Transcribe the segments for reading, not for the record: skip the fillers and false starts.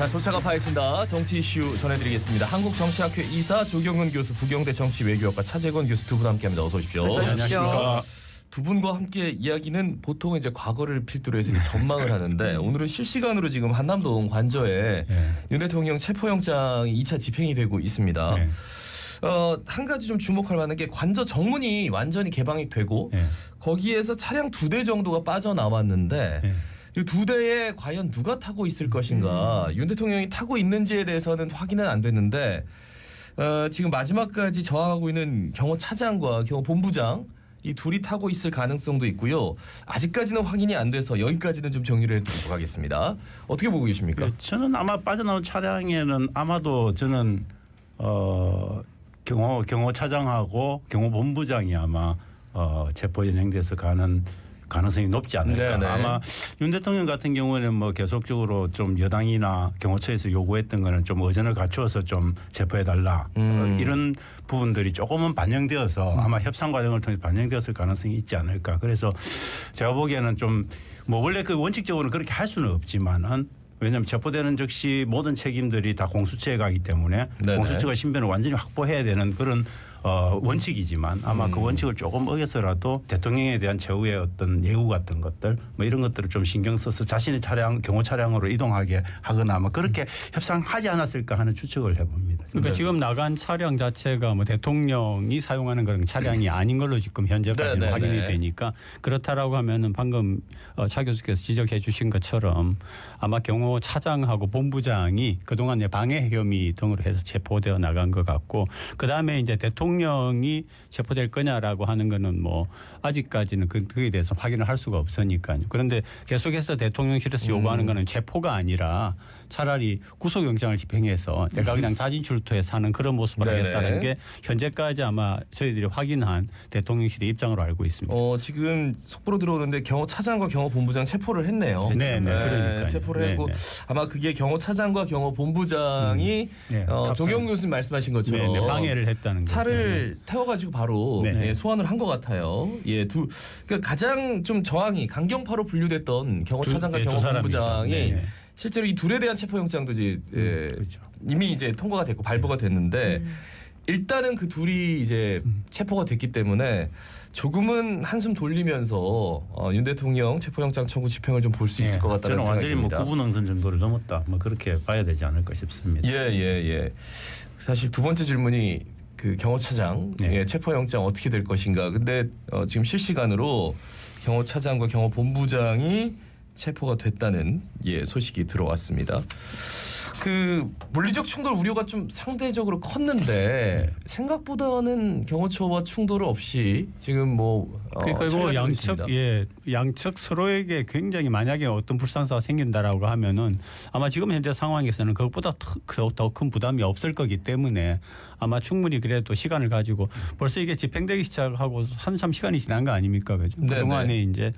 자, 조차가 파헤친다. 정치 이슈 전해드리겠습니다. 한국정치학회 이사 조경은 교수, 부경대 정치외교학과 차재건 교수 두 분 함께합니다. 어서 오십시오. 안녕하십니까. 두 분과 함께 이야기는 보통 이제 과거를 필두로 해서 이제 전망을 하는데 오늘은 실시간으로 지금 한남동 관저에 윤 대통령 체포영장이 2차 집행이 되고 있습니다. 한 가지 좀 주목할 만한 게 관저 정문이 완전히 개방이 되고 거기에서 차량 2대 정도가 빠져나왔는데 이 2대에 과연 누가 타고 있을 것인가, 윤 대통령이 타고 있는지에 대해서는 확인은 안 됐는데 지금 마지막까지 저항하고 있는 경호차장과 경호본부장 이 둘이 타고 있을 가능성도 있고요. 아직까지는 확인이 안 돼서 여기까지는 좀 정리를 해드리도록 하겠습니다. 어떻게 보고 계십니까? 저는 아마 빠져나온 차량에는 아마도 저는 경호차장하고 경호본부장이 아마 체포 연행돼서 가는 가능성이 높지 않을까. 네네. 아마 윤 대통령 같은 경우에는 뭐 계속적으로 좀 여당이나 경호처에서 요구했던 거는 좀 의전을 갖추어서 좀 체포해달라. 이런 부분들이 조금은 반영되어서 아마 협상 과정을 통해 반영되었을 가능성이 있지 않을까. 그래서 제가 보기에는 좀 뭐 원래 그 원칙적으로는 그렇게 할 수는 없지만은, 왜냐하면 체포되는 즉시 모든 책임들이 다 공수처에 가기 때문에 네네. 공수처가 신변을 완전히 확보해야 되는 그런 원칙이지만 아마 그 원칙을 조금 어겨서라도 대통령에 대한 최후의 어떤 예우 같은 것들 뭐 이런 것들을 좀 신경 써서 자신의 차량, 경호 차량으로 이동하게 하거나 아마 그렇게 협상하지 않았을까 하는 추측을 해봅니다. 그러니까 지금 나간 차량 자체가 뭐 대통령이 사용하는 그런 차량이 아닌 걸로 지금 현재까지는 확인이 되니까, 그렇다라고 하면은 방금 차 교수께서 지적해 주신 것처럼 아마 경호 차장하고 본부장이 그동안의 방해 혐의 등으로 해서 체포되어 나간 것 같고, 그다음에 이제 대통령이 체포될 거냐라고 하는 거는 뭐 아직까지는 그에 대해서 확인을 할 수가 없으니까요. 그런데 계속해서 대통령실에서 요구하는 거는 체포가 아니라 차라리 구속영장을 집행해서 내가 그냥 자진 출두해서 하는 그런 모습을 하겠다는 게 현재까지 아마 저희들이 확인한 대통령실의 입장으로 알고 있습니다. 지금 속보로 들어오는데 경호차장과 경호본부장 체포를 했네요. 그러니까요. 체포를 했고 아마 그게 경호차장과 경호본부장이 조경 교수님 말씀하신 것처럼 방해를 했다는 거죠. 차를 태워가지고 바로 소환을 한 것 같아요. 그러니까 가장 좀 저항이 강경파로 분류됐던 경호차장과 경호본부장이 실제로 이 둘에 대한 체포영장도 이제 그렇죠. 이미 이제 통과가 됐고 발부가 됐는데 일단은 그 둘이 이제 체포가 됐기 때문에 조금은 한숨 돌리면서 윤 대통령 체포영장 청구 집행을 좀 볼 수 있을 것 같다는 저는 생각이 완전히 듭니다. 뭐 구분응선 정도를 넘었다. 뭐 그렇게 봐야 되지 않을까 싶습니다. 사실 두 번째 질문이 그 경호차장 체포영장 어떻게 될 것인가. 근데 지금 실시간으로 경호차장과 경호본부장이 체포가 됐다는 소식이 들어왔습니다. 그 물리적 충돌 우려가 좀 상대적으로 컸는데 생각보다는 경호처와 충돌 없이 지금 뭐 그러니까 이거 양측 서로에게 굉장히 만약에 어떤 불상사가 생긴다라고 하면은 아마 지금 현재 상황에서는 그것보다 더 큰 부담이 없을 거기 때문에 아마 충분히 그래도 시간을 가지고 벌써 이게 집행되기 시작하고 한참 시간이 지난 거 아닙니까? 그죠? 그동안에 이제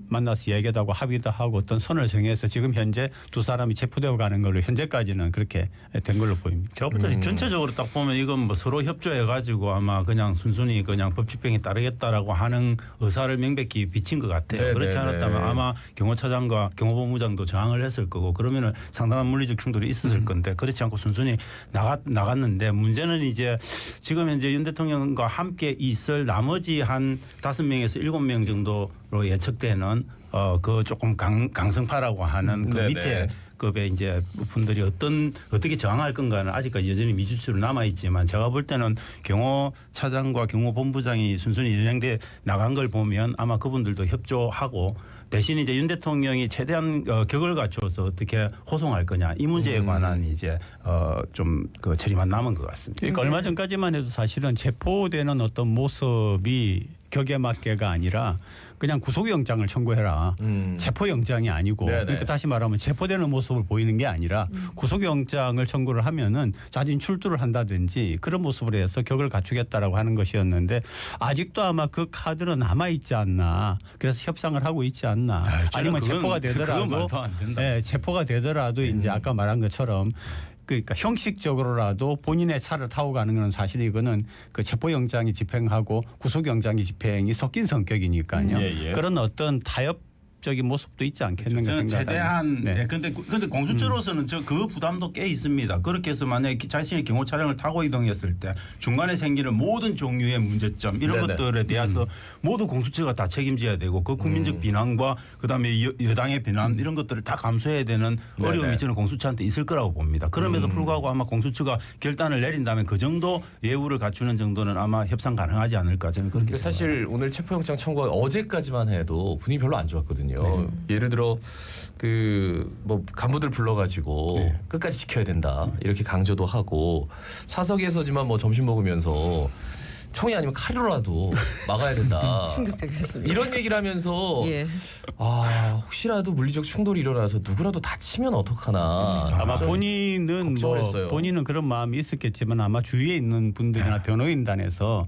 만나서 얘기도 하고 합의도 하고 어떤 선을 정해서 지금 현재 두 사람이 체포되어 가는 걸로 현재까지는 그렇게 된 걸로 보입니다. 저부터 전체적으로 딱 보면 이건 뭐 서로 협조해 가지고 아마 그냥 순순히 그냥 법 집행에 따르겠다라고 하는 의사를 명백히 비친 것 같아요. 그렇지 않았다면 아마 경호차장과 경호본부장도 저항을 했을 거고 그러면은 상당한 물리적 충돌이 있었을 건데 그렇지 않고 순순히 나갔는데 문제는 이제 지금 현재 윤 대통령과 함께 있을 나머지 한 5명에서 7명 정도로 예측되는 그 조금 강성파라고 하는 그 밑에 급의 이제 분들이 어떻게 저항할 건가는 아직까지 여전히 미주추로 남아 있지만 제가 볼 때는 경호차장과 경호본부장이 순순히 연행돼 나간 걸 보면 아마 그분들도 협조하고 대신 이제 윤 대통령이 최대한 격을 갖춰서 어떻게 호송할 거냐 이 문제에 관한 이제 좀 그 처리만 남은 것 같습니다. 그러니까 얼마 전까지만 해도 사실은 체포되는 어떤 모습이 격에 맞게가 아니라 그냥 구속영장을 청구해라. 체포영장이 아니고 그러니까 다시 말하면 체포되는 모습을 보이는 게 아니라 구속영장을 청구를 하면은 자진 출두를 한다든지 그런 모습으로 해서 격을 갖추겠다라고 하는 것이었는데 아직도 아마 그 카드는 남아있지 않나. 그래서 협상을 하고 있지 않나. 아니면 체포가 되더라도 체포가 되더라도 이제 아까 말한 것처럼 그러니까 형식적으로라도 본인의 차를 타고 가는 건 사실 이거는 그 체포영장이 집행하고 구속영장이 집행이 섞인 성격이니까요. 그런 어떤 타협 적인 모습도 있지 않겠는가 저는 생각합니다. 최대한 네. 근데 공수처로서는 그 부담도 꽤 있습니다. 그렇게 해서 만약에 자신의 경호 차량을 타고 이동했을 때 중간에 생기는 모든 종류의 문제점 이런 네네. 것들에 대해서 모두 공수처가 다 책임져야 되고 그 국민적 비난과 그다음에 여당의 비난 이런 것들을 다 감수해야 되는 어려움이 네네. 저는 공수처한테 있을 거라고 봅니다. 그럼에도 불구하고 아마 공수처가 결단을 내린다면 그 정도 예우를 갖추는 정도는 아마 협상 가능하지 않을까 저는 그렇게 생각합니다. 사실 오늘 체포영장 청구가 어제까지만 해도 분위기 별로 안 좋았거든요. 예를 들어 그 뭐 간부들 불러가지고 네. 끝까지 지켜야 된다 이렇게 강조도 하고 사석에서지만 뭐 점심 먹으면서 총이 아니면 칼로라도 막아야 된다. 충격적이었습니다. 이런 얘기를 하면서 예. 혹시라도 물리적 충돌이 일어나서 누구라도 다치면 어떡하나. 아마 좀 본인은 걱정을 했어요. 본인은 그런 마음이 있었겠지만 아마 주위에 있는 분들이나 변호인단에서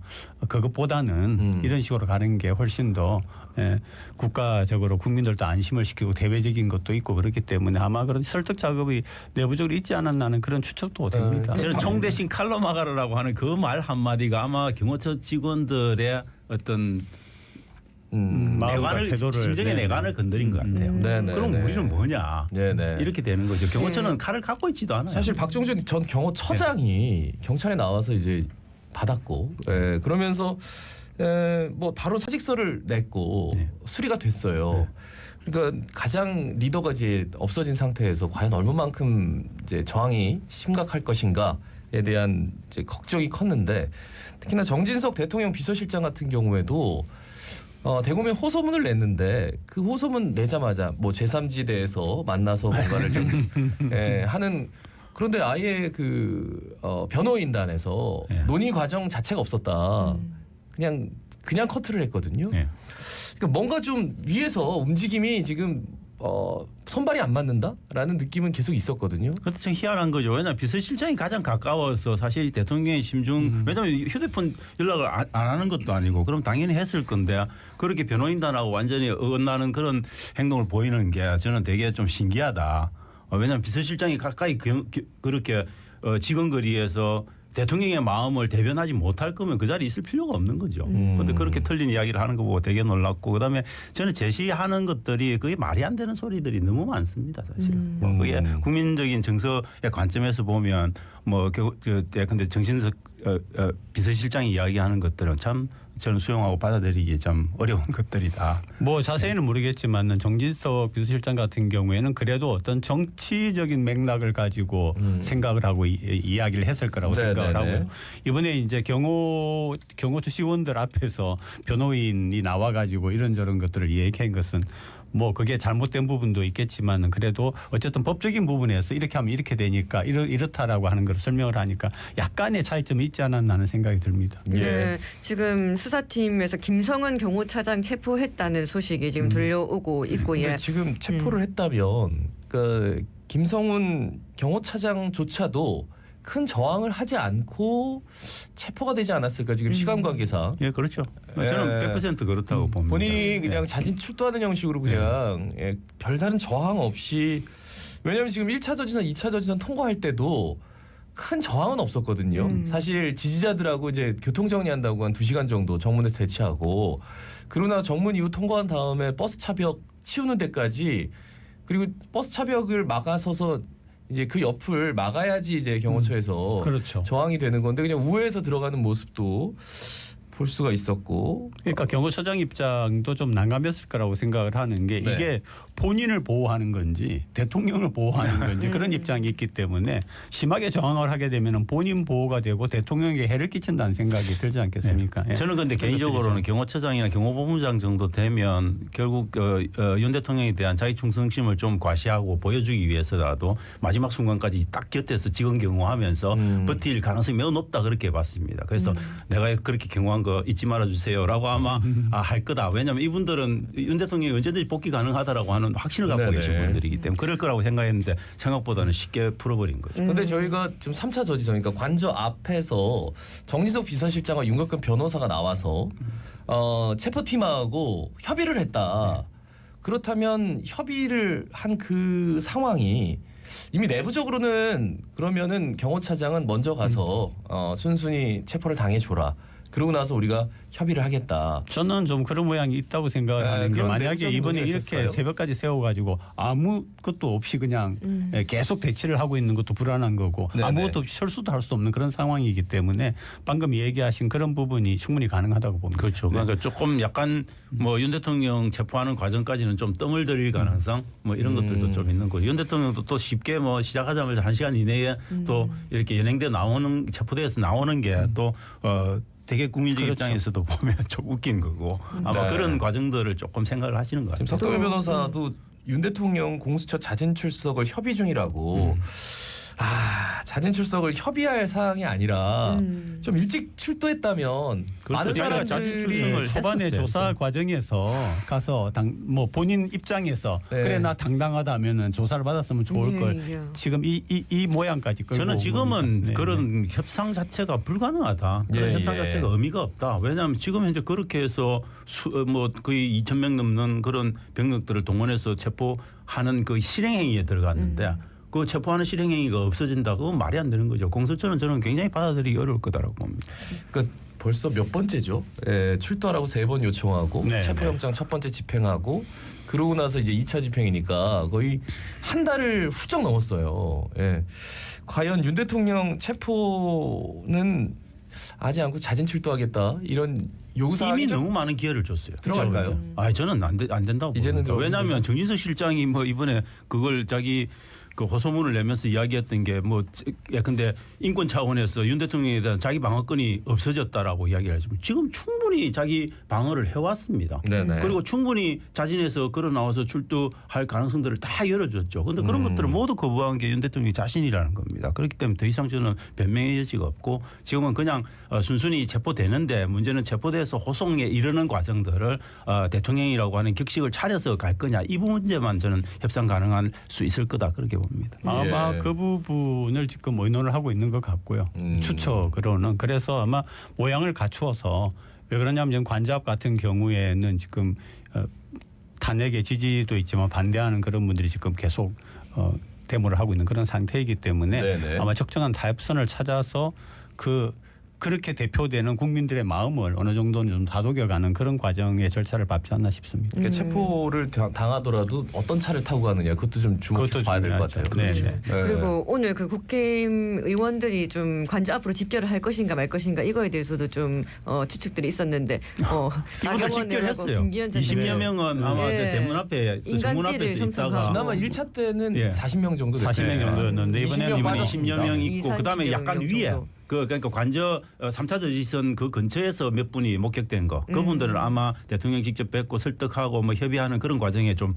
그것보다는 이런 식으로 가는 게 훨씬 더 국가적으로 국민들도 안심을 시키고 대외적인 것도 있고 그렇기 때문에 아마 그런 설득 작업이 내부적으로 있지 않았나 하는 그런 추측도 됩니다. 저는 총 대신 칼로 막아라라고 하는 그 말 한마디가 아마 경호처 직원들의 어떤 마음과 내관을 태도를 심정의 내관을 건드린 것 같아요. 네네. 그럼 우리는 뭐냐 네네. 이렇게 되는 거죠. 경호처는 칼을 갖고 있지도 않아요. 사실 박종준 전 경호처장이 경찰에 나와서 이제 받았고, 그러면서 뭐 바로 사직서를 냈고 수리가 됐어요. 그러니까 가장 리더가 이제 없어진 상태에서 과연 얼마만큼 이제 저항이 심각할 것인가에 대한 이제 걱정이 컸는데 특히나 정진석 대통령 비서실장 같은 경우에도 대검에 호소문을 냈는데 그 호소문 내자마자 뭐 제3지대에서 만나서 뭔가를 좀 하는 그런데 아예 그 변호인단에서 논의 과정 자체가 없었다. 그냥 커트를 했거든요. 그러니까 뭔가 좀 위에서 움직임이 지금 손발이 안 맞는다라는 느낌은 계속 있었거든요. 그것도 참 희한한 거죠. 왜냐하면 비서실장이 가장 가까워서 사실 대통령의 심중 왜냐하면 휴대폰 연락을 안 하는 것도 아니고 그럼 당연히 했을 건데 그렇게 변호인단하고 완전히 어긋나는 그런 행동을 보이는 게 저는 되게 좀 신기하다. 왜냐하면 비서실장이 가까이 그렇게 직원거리에서 대통령의 마음을 대변하지 못할 거면 그 자리에 있을 필요가 없는 거죠. 그런데 그렇게 틀린 이야기를 하는 거 보고 되게 놀랐고 그다음에 저는 제시하는 것들이 그게 말이 안 되는 소리들이 너무 많습니다. 사실은. 그게 국민적인 정서의 관점에서 보면 뭐 근데 정진석 비서실장이 이야기하는 것들은 참 저는 수용하고 받아들이기 참 어려운 것들이다. 뭐 자세히는 모르겠지만 정진석 비서실장 같은 경우에는 그래도 어떤 정치적인 맥락을 가지고 생각을 하고 이야기를 했을 거라고 생각을 하고 이번에 이제 경호처 시원들 앞에서 변호인이 나와가지고 이런저런 것들을 얘기한 것은 뭐 그게 잘못된 부분도 있겠지만 그래도 어쨌든 법적인 부분에서 이렇게 하면 이렇게 되니까 이렇다라고 하는 걸 설명을 하니까 약간의 차이점이 있지 않았나 하는 생각이 듭니다. 네, 지금 수사팀에서 김성은 경호차장 체포했다는 소식이 지금 들려오고 있고 근데 지금 체포를 했다면 그 김성훈 경호차장조차도 큰 저항을 하지 않고 체포가 되지 않았을까 지금 시간 관계상. 예, 그렇죠. 저는 100% 그렇다고 봅니다. 본인이 그냥 자진 출두하는 형식으로 그냥 별다른 저항 없이 왜냐하면 지금 1차 저지선, 2차 저지선 통과할 때도 큰 저항은 없었거든요. 사실 지지자들하고 이제 교통 정리한다고 한 2시간 정도 정문에서 대치하고 그러나 정문 이후 통과한 다음에 버스 차벽 치우는 데까지 그리고 버스 차벽을 막아서서 이제 그 옆을 막아야지 이제 경호처에서 그렇죠. 저항이 되는 건데 그냥 우회해서 들어가는 모습도 볼 수가 있었고. 그러니까 경호처장 입장도 좀 난감했을 거라고 생각을 하는 게 이게 본인을 보호하는 건지 대통령을 보호하는 건지 그런 입장이 있기 때문에 심하게 저항을 하게 되면 본인 보호가 되고 대통령에게 해를 끼친다는 생각이 들지 않겠습니까? 예. 저는 근데 개인적으로는 경호처장이나 경호본부장 정도 되면 결국 윤 대통령에 대한 자기 충성심을 좀 과시하고 보여주기 위해서라도 마지막 순간까지 딱 곁에서 직원 경호하면서 버틸 가능성이 매우 높다 그렇게 봤습니다. 그래서 내가 그렇게 경호한 거 잊지 말아주세요라고 아마 할 거다. 왜냐하면 이분들은 윤 대통령이 언제든지 복귀 가능하다라고 하는 확신을 갖고 계신 분들이기 때문에 그럴 거라고 생각했는데 생각보다는 쉽게 풀어버린 거죠. 그런데 저희가 좀 3차 저지선 그러니까 관저 앞에서 정진석 비서실장과 윤곽근 변호사가 나와서 체포팀하고 협의를 했다. 그렇다면 협의를 한 그 상황이 이미 내부적으로는 그러면은 경호차장은 먼저 가서 순순히 체포를 당해줘라. 그러고 나서 우리가 협의를 하겠다. 저는 좀 그런 모양이 있다고 생각을 하는 게 그런 만약에 내용적인 이번에 논의가 이렇게 있었어요? 새벽까지 세워가지고 아무것도 없이 그냥 계속 대치를 하고 있는 것도 불안한 거고 네네. 아무것도 없이 철수도 할 수 없는 그런 상황이기 때문에 방금 얘기하신 그런 부분이 충분히 가능하다고 봅니다. 그렇죠. 그러니까 조금 약간 뭐 윤 대통령 체포하는 과정까지는 좀 뜸을 들일 가능성 뭐 이런 것들도 좀 있는 거예요. 윤 대통령도 또 쉽게 뭐 시작하자마자 1시간 이내에 또 이렇게 연행돼 나오는 체포돼서 나오는 게 또 되게 국민적 그렇죠. 입장에서도 보면 좀 웃긴 거고 아마 네. 그런 과정들을 조금 생각을 하시는 것 지금 같아요. 석동일 변호사도 윤 대통령 공수처 자진 출석을 협의 중이라고. 자진 출석을 협의할 사항이 아니라 좀 일찍 출두했다면 많은 저희가 자진 사람들이 출석을 초반에 했었어요. 조사 과정에서 가서 뭐 본인 입장에서 네. 그래 나 당당하다면은 조사를 받았으면 좋을 걸 예. 지금 이 모양까지 끌고 저는 온 지금은 겁니다. 네, 그런 협상 자체가 불가능하다. 그런 예, 협상 예. 자체가 의미가 없다. 왜냐하면 지금 현재 그렇게 해서 뭐 거의 2,000명 넘는 그런 병력들을 동원해서 체포하는 그 실행행위에 들어갔는데 그 체포하는 실행행위가 없어진다. 그건 말이 안 되는 거죠. 공수처는 저는 굉장히 받아들이기 어려울 거다라고 봅니다. 그러니까 벌써 몇 번째죠? 예, 출두하라고 3번 요청하고 네, 체포영장 첫 번째 집행하고 그러고 나서 이제 2차 집행이니까 거의 한 달을 훌쩍 넘었어요. 예. 과연 윤 대통령 체포는 하지 않고 자진 출두하겠다 이런 요구사항이 이미 좀 너무 많은 기회를 줬어요. 들어갈까요? 저는 안 된다고 이제는 봅니다. 좀 왜냐하면 정진석 실장이 뭐 이번에 그걸 자기 그 호소문을 내면서 이야기했던 게 뭐 근데 인권 차원에서 윤 대통령에 대한 자기 방어권이 없어졌다라고 이야기를 하지만 지금 충분히 자기 방어를 해왔습니다. 네네. 그리고 충분히 자진해서 걸어 나와서 출두할 가능성들을 다 열어줬죠. 그런데 그런 것들을 모두 거부한 게 윤 대통령 자신이라는 겁니다. 그렇기 때문에 더 이상 저는 변명의 여지가 없고 지금은 그냥 순순히 체포되는데 문제는 체포돼서 호송에 이르는 과정들을 대통령이라고 하는 격식을 차려서 갈 거냐 이 문제만 저는 협상 가능할 수 있을 거다 그렇게 봅니다. 아마 예. 그 부분을 지금 의논을 하고 있는 것 같고요. 추측으로는 그래서 아마 모양을 갖추어서 왜 그러냐면 관잡 같은 경우에는 지금 탄핵의 지지도 있지만 반대하는 그런 분들이 지금 계속 데모를 하고 있는 그런 상태이기 때문에 네네. 아마 적정한 타협선을 찾아서 그렇게 대표되는 국민들의 마음을 어느 정도는 좀 다독여가는 그런 과정의 절차를 밟지 않나 싶습니다. 그러니까 체포를 당하더라도 어떤 차를 타고 가느냐 그것도 좀 주목해서 그것도 봐야 될 것 중요하죠. 같아요. 네, 그렇죠. 네. 그리고 오늘 그 국회의원들이 좀 관저 앞으로 집결을 할 것인가 말 것인가 이거에 대해서도 좀 추측들이 있었는데 이분들 집결했어요. 20여 명은 아마 네. 대문 앞에 정문 앞에서 인간띠를 있다가 지난번 1차 때는 예. 40명 정도 됐어요. 40명 정도였는데 이번에는 20명 이번에 빠졌습니다. 20여 명 있고 2, 그다음에 30여 약간 명 위에 정도. 그러니까 관저 3차 저지선 그 근처에서 몇 분이 목격된 거 그분들은 아마 대통령 직접 뵙고 설득하고 뭐 협의하는 그런 과정에 좀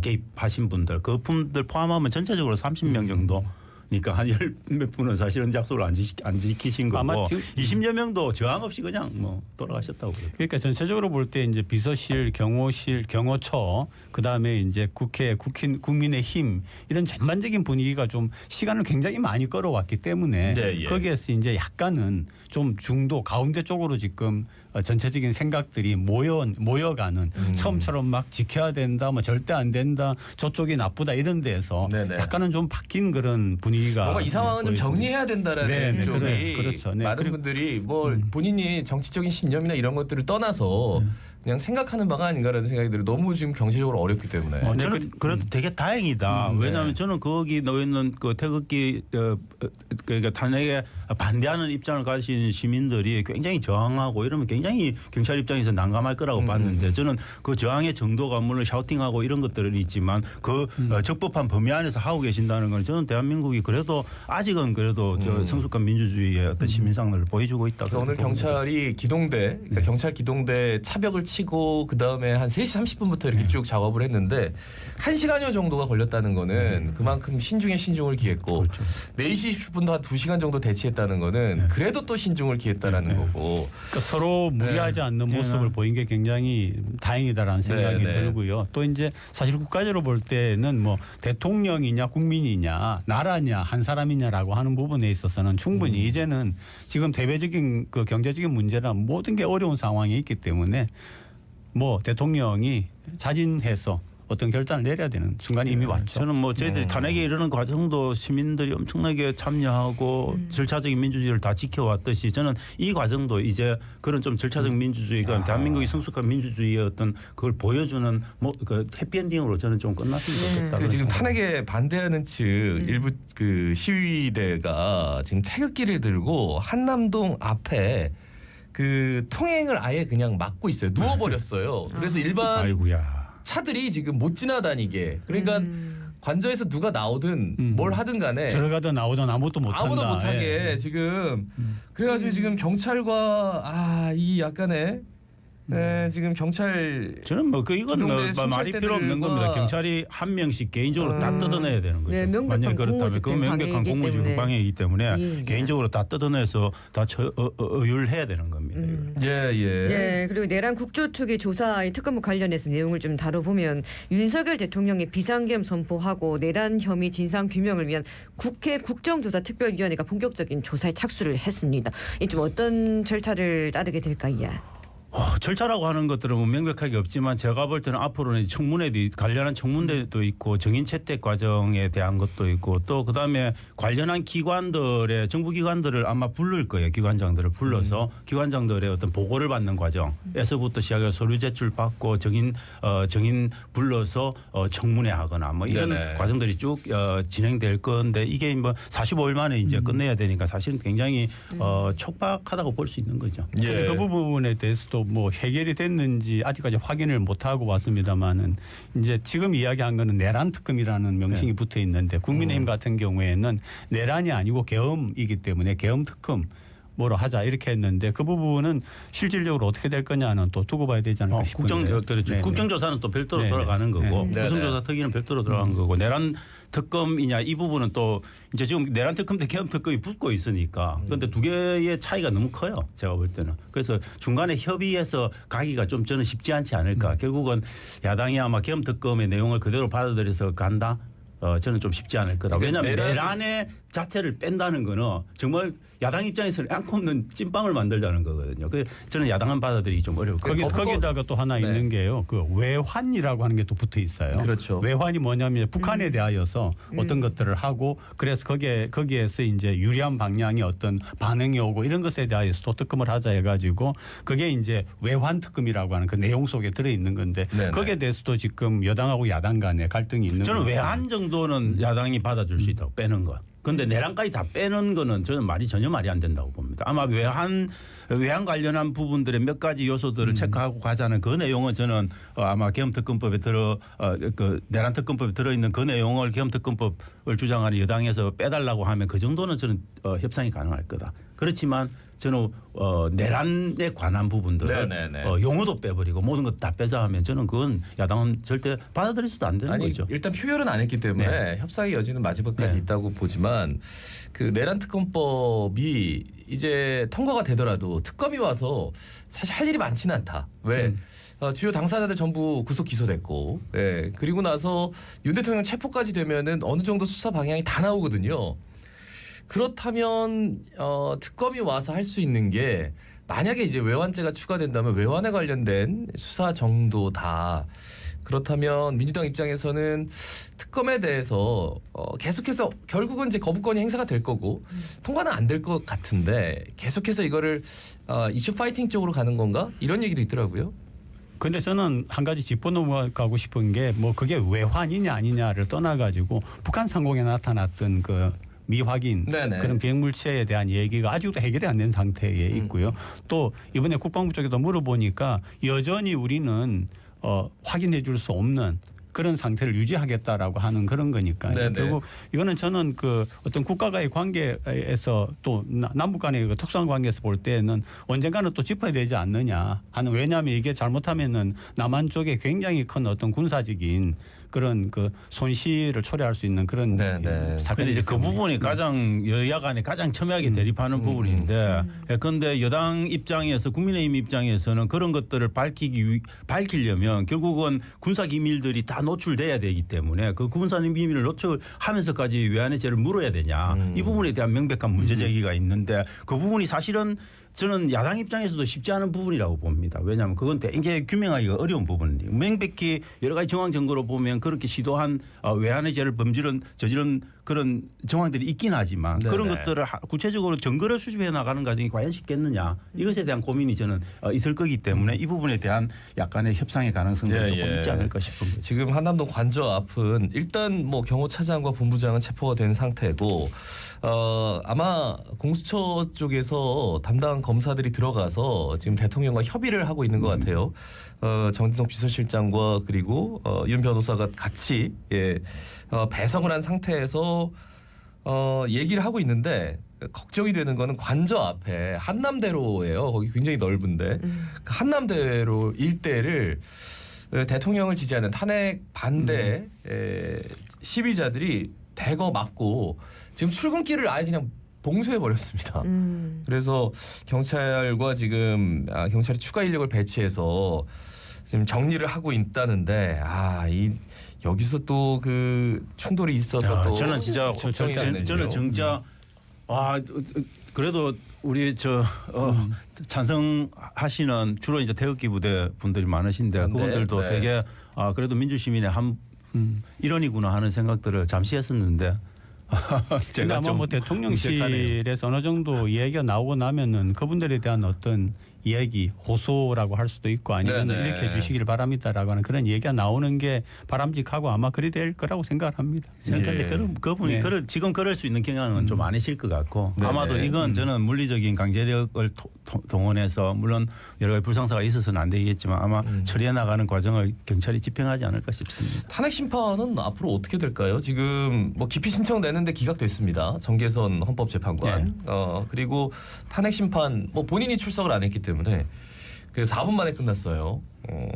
개입하신 분들 그 분들 포함하면 전체적으로 30명 정도. 그러니까 한 열 몇 분은 사실은 약속을 안 지키신 거고 아마 20여 명도 저항 없이 그냥 뭐 돌아가셨다고 그래요. 그러니까 전체적으로 볼 때 이제 비서실, 경호실, 경호처, 그 다음에 이제 국민의힘 이런 전반적인 분위기가 좀 시간을 굉장히 많이 끌어왔기 때문에 네, 예. 거기에서 이제 약간은 좀 중도 가운데 쪽으로 지금 전체적인 생각들이 모여가는 처음처럼 막 지켜야 된다, 뭐 절대 안 된다, 저쪽이 나쁘다 이런 데에서 네네. 약간은 좀 바뀐 그런 분위기가 뭔가 이 상황은 좀 보이고 정리해야 된다라는 네, 네, 쪽이 그렇죠. 네. 많은 그리고 분들이 뭐 본인이 정치적인 신념이나 이런 것들을 떠나서 그냥 생각하는 바가 아닌가라는 생각이 들어요. 너무 지금 경제적으로 어렵기 때문에. 네, 저는 그래도 되게 다행이다. 네. 왜냐하면 저는 거기 놓여 있는 그 태극기 그러니까 탄핵에 반대하는 입장을 가진 시민들이 굉장히 저항하고 이러면 굉장히 경찰 입장에서 난감할 거라고 봤는데 저는 그 저항의 정도가 물론 샤우팅하고 이런 것들은 있지만 그 적법한 범위 안에서 하고 계신다는 건 저는 대한민국이 그래도 아직은 그래도 저 성숙한 민주주의의 어떤 시민상을 보여주고 있다. 그래서 오늘 경찰이 기동대, 그러니까 경찰 기동대 차벽을 치고 그 다음에 한 3시 30분부터 이렇게 쭉 작업을 했는데 1시간여 정도가 걸렸다는 거는 그만큼 신중에 신중을 기했고 그렇죠. 4시 20분도 한 2시간 정도 대치했다는 거는 그래도 또 신중을 기했다라는 거고. 그러니까 서로 무리하지 않는 모습을 보인 게 굉장히 다행이다라는 생각이 네. 들고요. 또 이제 사실 국가적으로 볼 때는 뭐 대통령이냐 국민이냐 나라냐 한 사람이냐라고 하는 부분에 있어서는 충분히 이제는 지금 대외적인 그 경제적인 문제나 모든 게 어려운 상황에 있기 때문에 뭐 대통령이 자진해서 어떤 결단을 내려야 되는 순간이 이미 왔죠. 저는 뭐 저희들이 탄핵에 이르는 과정도 시민들이 엄청나게 참여하고 절차적인 민주주의를 다 지켜왔듯이 저는 이 과정도 이제 그런 좀 절차적 민주주의가 대한민국의 성숙한 민주주의의 어떤 그걸 보여주는 뭐 그 해피엔딩으로 저는 좀 끝났으면 좋겠다. 그 지금 탄핵에 반대하는 측 일부 그 시위대가 지금 태극기를 들고 한남동 앞에 그 통행을 아예 그냥 막고 있어요. 누워버렸어요. 그래서 일반 아이고야. 차들이 지금 못 지나다니게. 그러니까 관저에서 누가 나오든 뭘 하든 간에 들어가든 나오든 아무것도 못한다. 아무도 못하게 예. 지금 그래가지고 지금 경찰과 이 약간의 지금 경찰 저는 뭐 그 이건 뭐 기동대 말이 필요 없는 순찰대들과 겁니다. 경찰이 한 명씩 개인적으로 다 뜯어내야 되는 거죠. 네, 명백한 만약에 그렇다면 그 공무집행 명백한 방해이기 공무집행 때문에. 방해이기 때문에 예. 개인적으로 다 뜯어내서 다 의율해야 되는 겁니다. 예. 예, 그리고 내란 국조특위 조사의 특검과 관련해서 내용을 좀 다뤄보면 윤석열 대통령의 비상계엄 선포하고 내란 혐의 진상 규명을 위한 국회 국정조사특별위원회가 본격적인 조사에 착수를 했습니다. 이 좀 어떤 절차를 따르게 될까요? 절차라고 하는 것들은 뭐 명백하게 없지만 제가 볼 때는 앞으로는 청문회도 관련한 청문회도 있고 정인 채택 과정에 대한 것도 있고 또 그다음에 관련한 기관들의 정부 기관들을 아마 부를 거예요. 기관장들을 불러서 기관장들의 어떤 보고를 받는 과정에서부터 시작해서 서류 제출 받고 정인 불러서 청문회 하거나 뭐 이런 네네. 과정들이 쭉 진행될 건데 이게 뭐 45일 만에 이제 끝내야 되니까 사실은 굉장히 촉박하다고 볼 수 있는 거죠. 근데 그 부분에 대해서도 뭐 해결이 됐는지 아직까지 확인을 못 하고 왔습니다만은 이제 지금 이야기한 거는 내란 특검이라는 명칭이 붙어 있는데 국민의힘 같은 경우에는 내란이 아니고 계엄이기 때문에 계엄 특검 뭐로 하자 이렇게 했는데 그 부분은 실질적으로 어떻게 될 거냐는 또 두고 봐야 되지 않을까 싶은데. 그렇죠. 국정조사는 또 별도로 네네. 돌아가는 거고 네네. 국정조사 특위는 별도로 들어간 거고 내란 특검이냐 이 부분은 또 이제 지금 내란 특검 대 계엄 특검이 붙고 있으니까 그런데 두 개의 차이가 너무 커요. 제가 볼 때는. 그래서 중간에 협의해서 가기가 좀 저는 쉽지 않지 않을까. 결국은 야당이 아마 계엄 특검의 내용을 그대로 받아들여서 간다. 저는 좀 쉽지 않을 거다. 왜냐하면 내란의 자체를 뺀다는 거는 정말 야당 입장에서는 앙코 없는 찐빵을 만들자는 거거든요. 그래서 저는 야당은 받아들이기 좀 어려울 거예요. 거기다가 또 하나 있는 게요. 그 외환이라고 하는 게 또 붙어 있어요. 그렇죠. 외환이 뭐냐면 북한에 대하여서 어떤 것들을 하고 그래서 거기에서 이제 유리한 방향이 어떤 반응이 오고 이런 것에 대하여서 또 특검을 하자 해가지고 그게 이제 외환 특검이라고 하는 그 내용 속에 들어 있는 건데 네네. 거기에 대해서도 지금 여당하고 야당 간에 갈등이 있는 저는 거니까. 외환 정도는 야당이 받아줄 수 있다고 빼는 거. 그런데 내란까지 다 빼는 거는 저는 전혀 말이 안 된다고 봅니다. 아마 외환 관련한 부분들의 몇 가지 요소들을 체크하고 가자는 그 내용은 저는 아마 계엄특검법에 그 내란 특검법에 들어있는 그 내용을 계엄특검법을 주장하는 여당에서 빼달라고 하면 그 정도는 저는 협상이 가능할 거다. 그렇지만 저는 내란에 관한 부분들을 용어도 빼버리고 모든 것 다 빼자 하면 저는 그건 야당은 절대 받아들일 수도 안 되는 거죠. 일단 표결은 안 했기 때문에 협상의 여지는 마지막까지 있다고 보지만 그 내란 특검법이 이제 통과가 되더라도 특검이 와서 사실 할 일이 많지는 않다. 왜? 주요 당사자들 전부 구속 기소됐고, 그리고 나서 윤 대통령 체포까지 되면은 어느 정도 수사 방향이 다 나오거든요. 그렇다면 특검이 와서 할 수 있는 게 만약에 이제 외환죄가 추가된다면 외환에 관련된 수사 정도다. 그렇다면 민주당 입장에서는 특검에 대해서 계속해서 결국은 이제 거부권이 행사가 될 거고 통과는 안 될 것 같은데 계속해서 이거를 이슈 파이팅 쪽으로 가는 건가? 이런 얘기도 있더라고요. 근데 저는 한 가지 짚고 넘어가고 싶은 게 뭐 그게 외환이냐 아니냐를 떠나가지고 북한 상공에 나타났던 그 미확인 그런 비행물체에 대한 얘기가 아직도 해결이 안 된 상태에 있고요. 또 이번에 국방부 쪽에도 물어보니까 여전히 우리는 확인해 줄 수 없는 그런 상태를 유지하겠다라고 하는 그런 거니까 결국 이거는 저는 그 어떤 국가와의 관계에서 또 남북 간의 그 특수한 관계에서 볼 때는 언젠가는 또 짚어야 되지 않느냐 하는 왜냐하면 이게 잘못하면은 남한 쪽에 굉장히 큰 어떤 군사적인 그런 그 손실을 초래할 수 있는 그런 사건이 이제 그 부분이 가장 여야 간에 가장 첨예하게 대립하는 부분인데 그런데 여당 입장에서 국민의힘 입장에서는 그런 것들을 밝히려면 결국은 군사 기밀들이 다 노출돼야 되기 때문에 그 군사 기밀을 노출하면서까지 외환의 죄를 물어야 되냐 이 부분에 대한 명백한 문제 제기가 있는데 그 부분이 사실은 저는 야당 입장에서도 쉽지 않은 부분이라고 봅니다. 왜냐하면 그건 굉장히 규명하기가 어려운 부분이에요. 명백히 여러 가지 정황 증거로 보면 그렇게 시도한 외환의 죄를 저지른 그런 정황들이 있긴 하지만 네네. 그런 것들을 구체적으로 증거를 수집해 나가는 과정이 과연 쉽겠느냐 이것에 대한 고민이 저는 있을 거기 때문에 이 부분에 대한 약간의 협상의 가능성도 조금 있지 않을까 싶은 거죠. 지금 한남동 관저 앞은 일단 뭐 경호차장과 본부장은 체포가 된 상태고 아마 공수처 쪽에서 담당 검사들이 들어가서 지금 대통령과 협의를 하고 있는 것 같아요. 정진석 비서실장과 그리고 윤 변호사가 같이 배석을 한 상태에서 얘기를 하고 있는데 걱정이 되는 거는 관저 앞에 한남대로예요. 거기 굉장히 넓은데 그 한남대로 일대를 대통령을 지지하는 탄핵 반대 시위자들이 대거 막고 지금 출근길을 아예 그냥 봉쇄해 버렸습니다. 그래서 경찰과 지금 경찰이 추가 인력을 배치해서 지금 정리를 하고 있다는데 여기서 또 그 충돌이 있어서 또 저는 진짜 걱정이 되네요. 저는 진짜 그래도 우리 찬성하시는 주로 이제 태극기 부대 분들이 많으신데 그분들도 네. 되게 그래도 민주시민의 한 일원이구나 하는 생각들을 잠시 했었는데 제가 아마 뭐 대통령실에서 어느 정도 이야기가 나오고 나면은 그분들에 대한 어떤 이야기 호소라고 할 수도 있고 아니면 네네. 이렇게 해주시길 바랍니다라고 하는 그런 얘기가 나오는 게 바람직하고 아마 그리 될 거라고 생각을 합니다. 생각하는데 그분이 지금 그럴 수 있는 경향은 좀 아니실 것 같고 네네. 아마도 이건 저는 물리적인 강제력을 동원해서 물론 여러 가지 불상사가 있어서는 안 되겠지만 아마 처리해 나가는 과정을 경찰이 집행하지 않을까 싶습니다. 탄핵 심판은 앞으로 어떻게 될까요? 지금 뭐 기피 신청 내는데 기각됐습니다. 정계선 헌법재판관. 그리고 탄핵 심판 뭐 본인이 출석을 안 했기 때문에 그 4분 만에 끝났어요.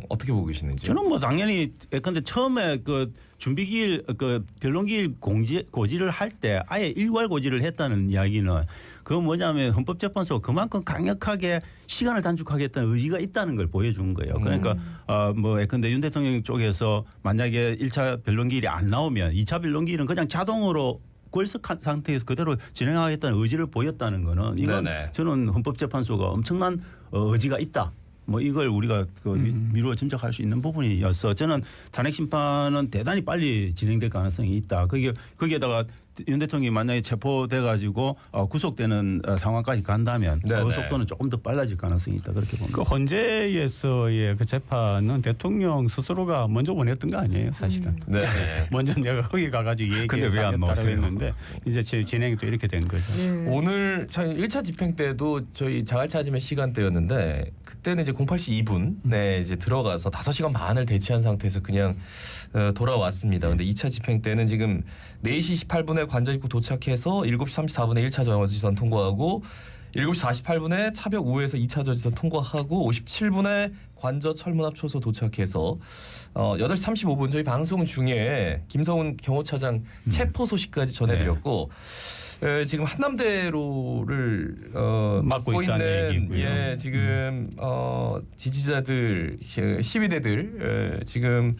어떻게 보고 계시는지? 저는 뭐 당연히 근데 처음에 그 준비기일 그 변론기일 고지를 할 때 아예 일괄 고지를 했다는 이야기는 그건 뭐냐면 헌법재판소가 그만큼 강력하게 시간을 단축하겠다는 의지가 있다는 걸 보여준 거예요. 그러니까 근데 윤 대통령 쪽에서 만약에 1차 변론기일이 안 나오면 2차 변론기일은 그냥 자동으로 궐석한 상태에서 그대로 진행하겠다는 의지를 보였다는 거는 이건 저는 헌법재판소가 엄청난 의지가 있다. 뭐 이걸 우리가 미루어 짐작할 수 있는 부분이어서 저는 탄핵 심판은 대단히 빨리 진행될 가능성이 있다. 거기에다가 윤 대통령이 만약에 체포돼 가지고 구속되는 상황까지 간다면 그 속도는 조금 더 빨라질 가능성이 있다 그렇게 봅니다. 그 헌재에서의 그 재판은 대통령 스스로가 먼저 원했던 거 아니에요, 사실은. 네. 먼저 내가 거기 가가지고 얘기하겠다고 했는데 이제 진행이 또 이렇게 된 거죠. 오늘 1차 집행 때도 저희 자갈찾음의 시간대였는데 그때는 이제 08시 2분에 이제 들어가서 5시간 반을 대치한 상태에서 그냥 돌아왔습니다. 근데 2차 집행 때는 지금 4시 18분에 관저 입구 도착해서 7시 34분에 1차 저지선 통과하고 7시 48분에 차벽 우회에서 2차 저지선 통과하고 57분에 관저 철문 앞 초소 도착해서 8시 35분 저희 방송 중에 김성훈 경호차장 체포 소식까지 전해드렸고 지금 한남대로를 막고 있다는 얘기고요. 지금 지지자들 시위대들 지금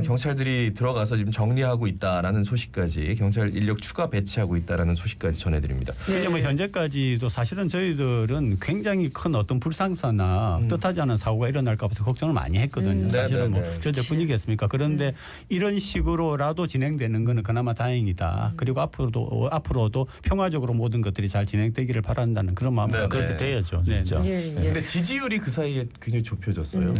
경찰들이 들어가서 지금 정리하고 있다라는 소식까지 경찰 인력 추가 배치하고 있다라는 소식까지 전해드립니다. 왜냐하면 현재까지도 사실은 저희들은 굉장히 큰 어떤 불상사나 뜻하지 않은 사고가 일어날까 봐서 걱정을 많이 했거든요. 사실은 뭐 저뿐이겠습니까? 그런데 이런 식으로라도 진행되는 거는 그나마 다행이다. 그리고 앞으로도 평화적으로 모든 것들이 잘 진행되기를 바란다는 그런 마음으로 그렇게 돼야죠. 진짜. 근데 지지율이 그 사이에 굉장히 좁혀졌어요.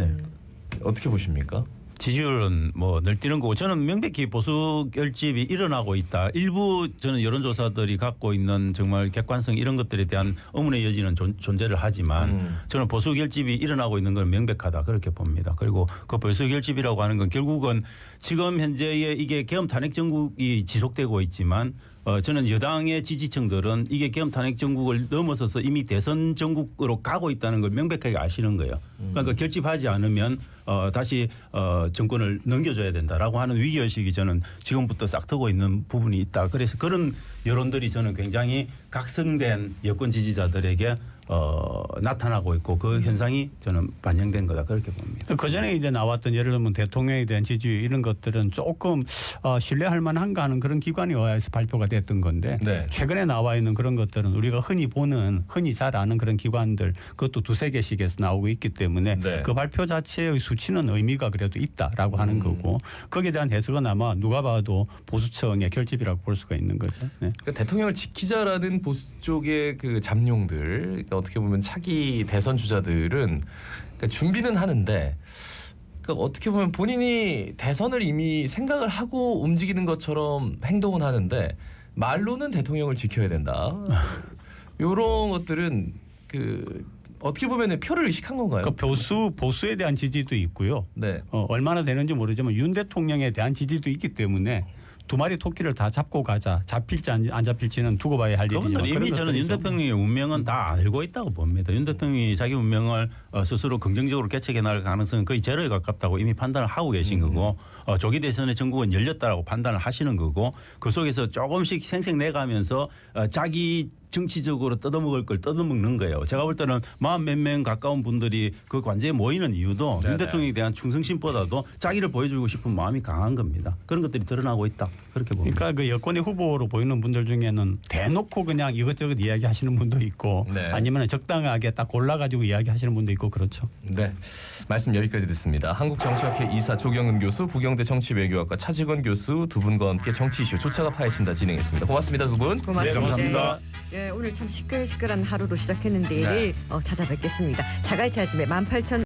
어떻게 보십니까? 지지율은 뭐 늘뛰는 거고 저는 명백히 보수 결집이 일어나고 있다. 일부 저는 여론조사들이 갖고 있는 정말 객관성 이런 것들에 대한 의문의 여지는 존재를 하지만 저는 보수 결집이 일어나고 있는 건 명백하다 그렇게 봅니다. 그리고 그 보수 결집이라고 하는 건 결국은 지금 현재의 이게 계엄 탄핵 정국이 지속되고 있지만 저는 여당의 지지층들은 이게 계엄 탄핵 정국을 넘어서서 이미 대선 정국으로 가고 있다는 걸 명백하게 아시는 거예요. 그러니까 결집하지 않으면 다시 정권을 넘겨줘야 된다라고 하는 위기의식이 저는 지금부터 싹트고 있는 부분이 있다. 그래서 그런 여론들이 저는 굉장히 각성된 여권 지지자들에게 나타나고 있고 그 현상이 저는 반영된 거다 그렇게 봅니다. 그 전에 이제 나왔던 예를 들면 대통령에 대한 지지율 이런 것들은 조금 신뢰할 만한가 하는 그런 기관에 의해서 발표가 됐던 건데 네. 최근에 나와 있는 그런 것들은 우리가 흔히 잘 아는 그런 기관들 그것도 두세 개씩에서 나오고 있기 때문에 네. 그 발표 자체의 수치는 의미가 그래도 있다라고 하는 거고 거기에 대한 해석은 아마 누가 봐도 보수층의 결집이라고 볼 수가 있는 거죠. 네. 그러니까 대통령을 지키자라는 보수 쪽의 그 잠룡들, 그러니까 어떻게 보면 차기 대선 주자들은 그러니까 준비는 하는데 그러니까 어떻게 보면 본인이 대선을 이미 생각을 하고 움직이는 것처럼 행동은 하는데 말로는 대통령을 지켜야 된다. 이런 것들은 그 어떻게 보면 표를 의식한 건가요? 그 보수에 대한 지지도 있고요. 네. 얼마나 되는지 모르지만 윤 대통령에 대한 지지도 있기 때문에 두 마리 토끼를 다 잡고 가자. 잡힐지 안 잡힐지는 두고 봐야 할 일이지만 그분들 이미 저는 윤 대통령의 운명은 다 알고 있다고 봅니다. 윤 대통령이 자기 운명을 스스로 긍정적으로 개척해 나갈 가능성은 거의 제로에 가깝다고 이미 판단을 하고 계신 거고 조기 대선의 전국은 열렸다라고 판단을 하시는 거고 그 속에서 조금씩 생색내가면서 자기 정치적으로 뜯어먹을 걸 뜯어먹는 거예요. 제가 볼 때는 40 몇 명 가까운 분들이 그 관제에 모이는 이유도 네네. 윤 대통령에 대한 충성심보다도 자기를 보여주고 싶은 마음이 강한 겁니다. 그런 것들이 드러나고 있다. 그렇게 봅니다. 그러니까 그 여권의 후보로 보이는 분들 중에는 대놓고 그냥 이것저것 이야기하시는 분도 있고 네. 아니면 적당하게 딱 골라가지고 이야기하시는 분도 있고 그렇죠. 네, 말씀 여기까지 듣습니다. 한국정치학회 이사 조경은 교수, 부경대 정치외교학과 차직원 교수 두 분과 함께 정치 이슈 조차가 파헤친다 진행했습니다. 고맙습니다, 두 분. 고맙습니다. 네, 감사합니다. 오늘 참 시끌시끌한 하루로 시작했는데 내일 찾아뵙겠습니다. 자갈치 아침에 18,000